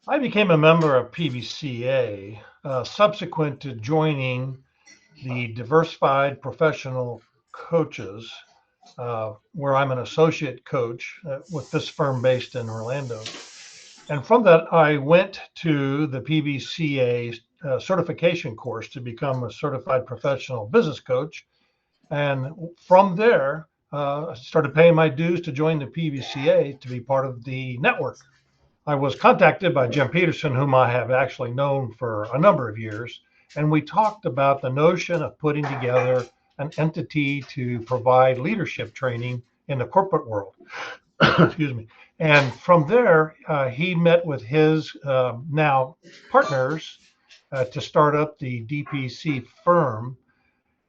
I became a member of PBCA subsequent to joining the Diversified Professional Coaches, where I'm an associate coach with this firm based in Orlando. And from that, I went to the PBCA certification course to become a certified professional business coach. And from there, I started paying my dues to join the PBCA to be part of the network. I was contacted by Jim Peterson, whom I have actually known for a number of years, and we talked about the notion of putting together an entity to provide leadership training in the corporate world. Excuse me. And from there, he met with his now partners to start up the DPC firm.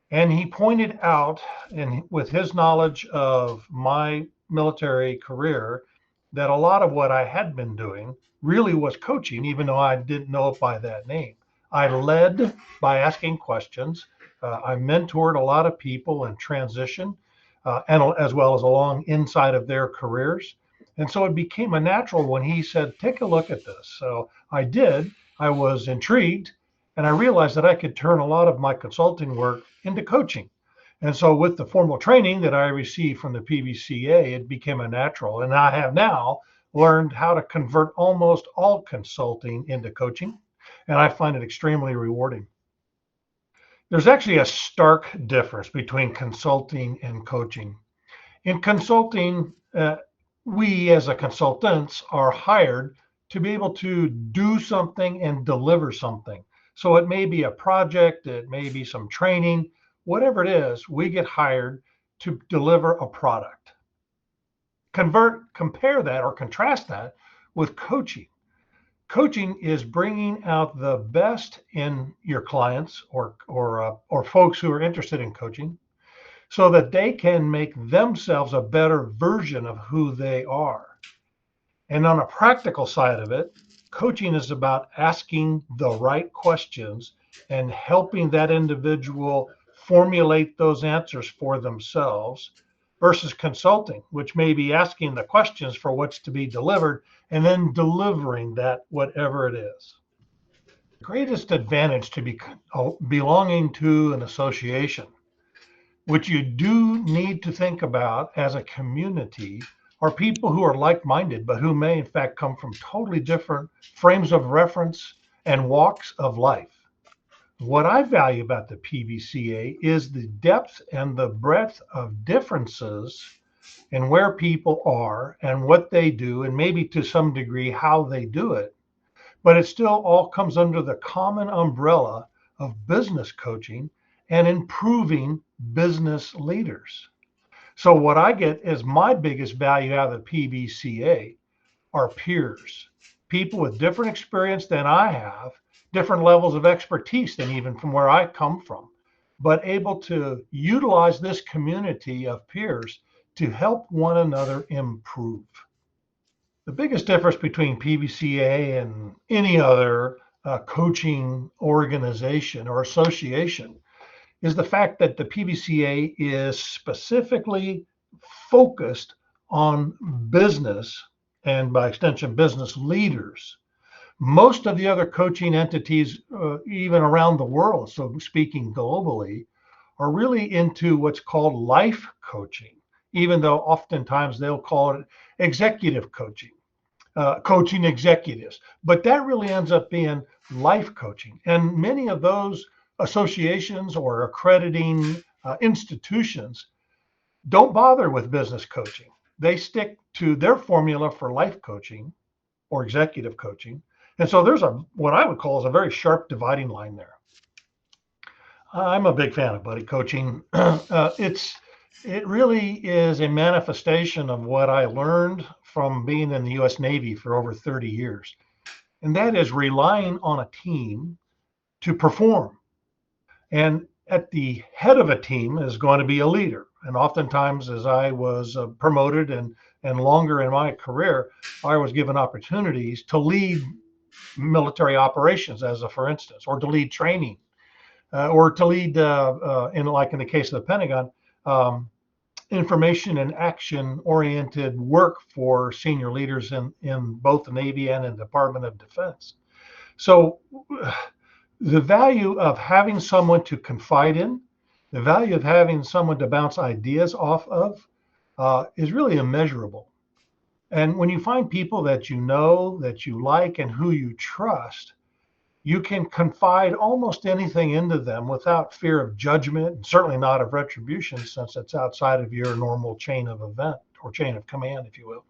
And he pointed out, and with his knowledge of my military career, that a lot of what I had been doing really was coaching, even though I didn't know it by that name. I led by asking questions. I mentored a lot of people in transition, and as well as along inside of their careers. And so it became a natural when he said, take a look at this. So I did. I was intrigued, and I realized that I could turn a lot of my consulting work into coaching. And so with the formal training that I received from the PBCA, it became a natural. And I have now learned how to convert almost all consulting into coaching. And I find it extremely rewarding. There's actually a stark difference between consulting and coaching. In consulting, we as a consultants are hired to be able to do something and deliver something. So it may be a project, it may be some training, whatever it is, we get hired to deliver a product. Compare that or contrast that with coaching. Coaching is bringing out the best in your clients or folks who are interested in coaching, so that they can make themselves a better version of who they are. And on a practical side of it, coaching is about asking the right questions and helping that individual formulate those answers for themselves versus consulting, which may be asking the questions for what's to be delivered and then delivering that whatever it is. The greatest advantage to be belonging to an association, which you do need to think about as a community, are people who are like minded, but who may in fact come from totally different frames of reference and walks of life. What I value about the PBCA is the depth and the breadth of differences in where people are and what they do, and maybe to some degree how they do it. But it still all comes under the common umbrella of business coaching and improving business leaders. So what I get is my biggest value out of the PBCA are peers, people with different experience than I have, different levels of expertise than even from where I come from, but able to utilize this community of peers to help one another improve. The biggest difference between PBCA and any other coaching organization or association is the fact that the PBCA is specifically focused on business and by extension, business leaders. Most of the other coaching entities, even around the world, so speaking globally, are really into what's called life coaching, even though oftentimes they'll call it executive coaching, coaching executives. But that really ends up being life coaching. And many of those associations or accrediting institutions don't bother with business coaching. They stick to their formula for life coaching or executive coaching. And so there's a what I would call is a very sharp dividing line there. I'm a big fan of buddy coaching. It really is a manifestation of what I learned from being in the U.S. Navy for over 30 years, and that is relying on a team to perform. And at the head of a team is going to be a leader. And oftentimes, as I was promoted and longer in my career, I was given opportunities to lead military operations, as a for instance, or to lead training, or to lead in like in the case of the Pentagon, information and action oriented work for senior leaders in both the Navy and in the Department of Defense. So the value of having someone to confide in, the value of having someone to bounce ideas off of is really immeasurable. And when you find people that you know, that you like, and who you trust, you can confide almost anything into them without fear of judgment, and certainly not of retribution, since it's outside of your normal chain of event or chain of command, if you will.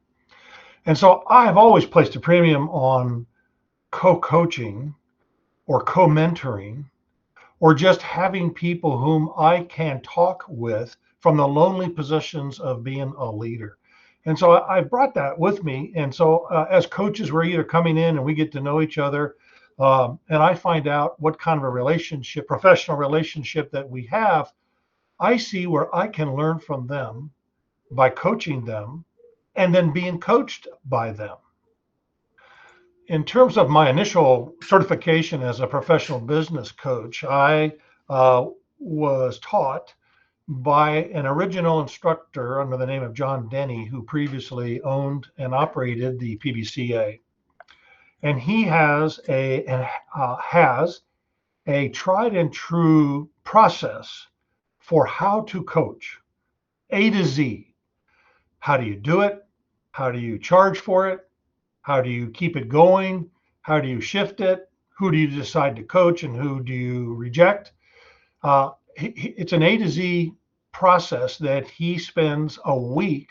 And so I have always placed a premium on co-coaching or co-mentoring, or just having people whom I can talk with from the lonely positions of being a leader. And so I brought that with me. And so as coaches, we're either coming in and we get to know each other, and I find out what kind of a relationship, professional relationship that we have. I see where I can learn from them by coaching them and then being coached by them. In terms of my initial certification as a professional business coach, I was taught by an original instructor under the name of John Denny, who previously owned and operated the PBCA. And he has a tried and true process for how to coach, A to Z. How do you do it? How do you charge for it? How do you keep it going? How do you shift it? Who do you decide to coach and who do you reject? It's an A to Z process that he spends a week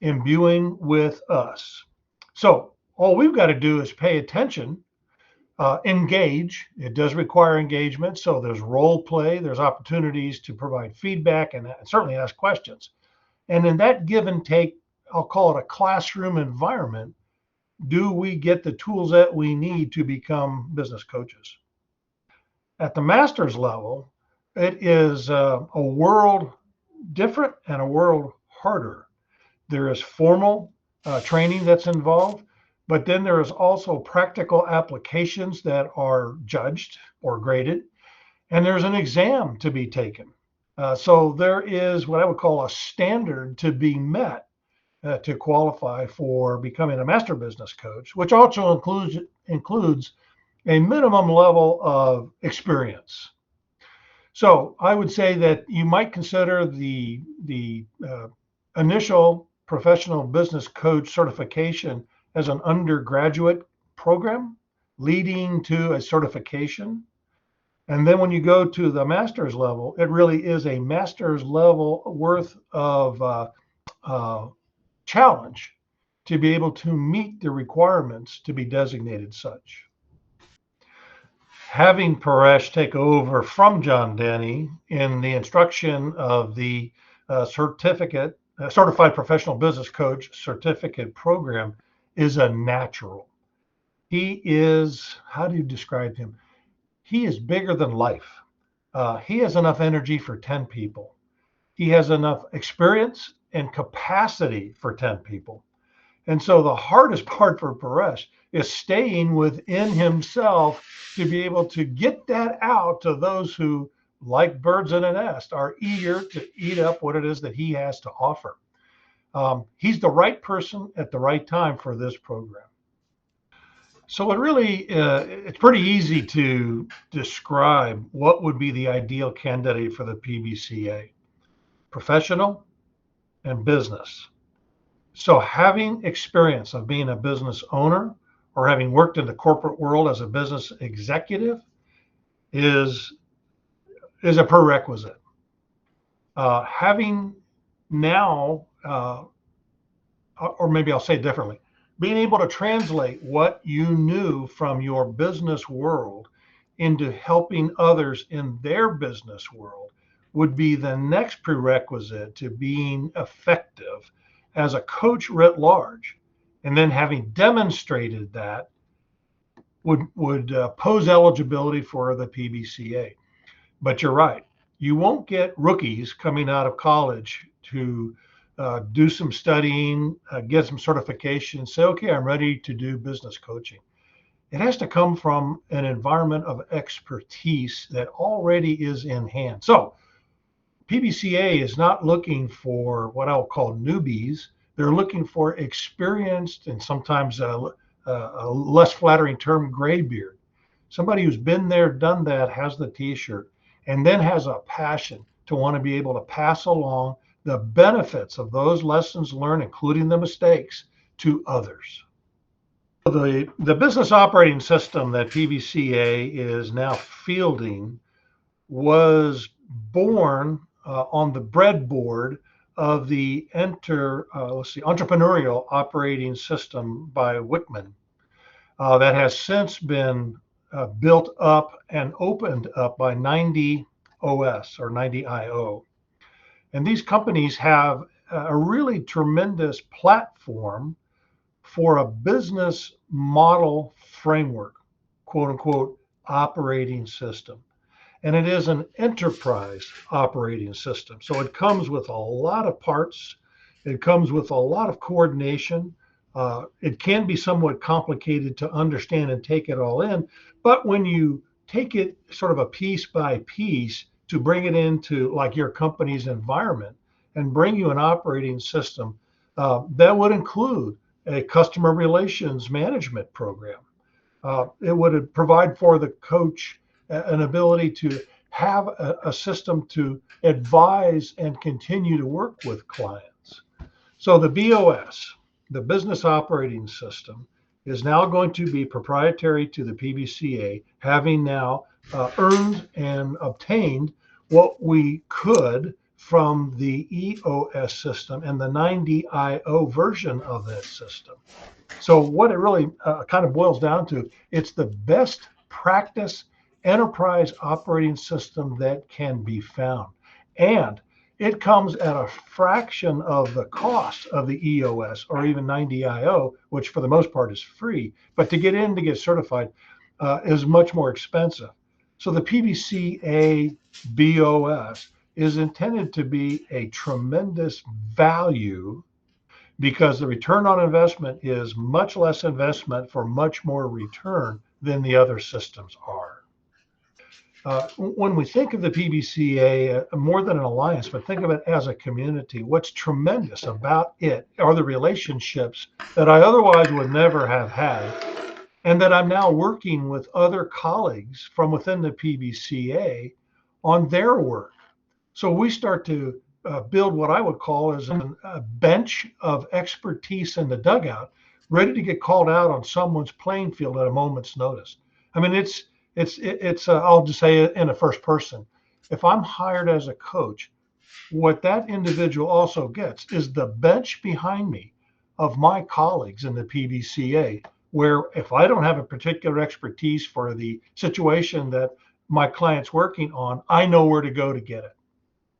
imbuing with us. So all we've got to do is pay attention, engage. It does require engagement. So there's role play, there's opportunities to provide feedback and certainly ask questions. And in that give and take, I'll call it a classroom environment, do we get the tools that we need to become business coaches? At the master's level, it is a world different and a world harder. There is formal training that's involved, but then there is also practical applications that are judged or graded, and there's an exam to be taken. So there is what I would call a standard to be met to qualify for becoming a master business coach, which also includes a minimum level of experience. So I would say that you might consider the initial professional business coach certification as an undergraduate program leading to a certification. And then when you go to the master's level, it really is a master's level worth of challenge to be able to meet the requirements to be designated such. Having Paresh take over from John Denny in the instruction of the Certified Professional Business Coach certificate program is a natural. He is, how do you describe him? He is bigger than life. He has enough energy for 10 people. He has enough experience and capacity for 10 people. And so the hardest part for Paresh is staying within himself to be able to get that out to those who, like birds in a nest, are eager to eat up what it is that he has to offer. He's the right person at the right time for this program. So it's pretty easy to describe what would be the ideal candidate for the PBCA: professional and business. So having experience of being a business owner or having worked in the corporate world as a business executive is a prerequisite. Having now, or maybe I'll say it differently, being able to translate what you knew from your business world into helping others in their business world would be the next prerequisite to being effective as a coach writ large. And then having demonstrated that would pose eligibility for the PBCA. But you're right, you won't get rookies coming out of college to do some studying, get some certification, say, okay, I'm ready to do business coaching. It has to come from an environment of expertise that already is in hand. So PBCA is not looking for what I'll call newbies. They're looking for experienced and sometimes a less flattering term, graybeard. Somebody who's been there, done that, has the T-shirt, and then has a passion to want to be able to pass along the benefits of those lessons learned, including the mistakes, to others. The business operating system that PBCA is now fielding was born on the breadboard of the entrepreneurial operating system by Wickman that has since been built up and opened up by 90 OS or 90 IO. And these companies have a really tremendous platform for a business model framework, quote unquote, operating system. And it is an enterprise operating system. So it comes with a lot of parts. It comes with a lot of coordination. It can be somewhat complicated to understand and take it all in. But when you take it sort of a piece by piece to bring it into like your company's environment and bring you an operating system, that would include a customer relations management program. It would provide for the coach an ability to have a system to advise and continue to work with clients. So the BOS, the business operating system, is now going to be proprietary to the PBCA, having now earned and obtained what we could from the EOS system and the 90IO version of that system. So what it really kind of boils down to, it's the best practice enterprise operating system that can be found. And it comes at a fraction of the cost of the EOS or even 90IO, which for the most part is free. But to get certified is much more expensive. So the PBCA BOS is intended to be a tremendous value because the return on investment is much less investment for much more return than the other systems are. When we think of the PBCA, more than an alliance, but think of it as a community, what's tremendous about it are the relationships that I otherwise would never have had, and that I'm now working with other colleagues from within the PBCA on their work. So we start to build what I would call as a bench of expertise in the dugout, ready to get called out on someone's playing field at a moment's notice. I mean, I'll just say it in a first person. If I'm hired as a coach, what that individual also gets is the bench behind me of my colleagues in the PBCA, where if I don't have a particular expertise for the situation that my client's working on, I know where to go to get it.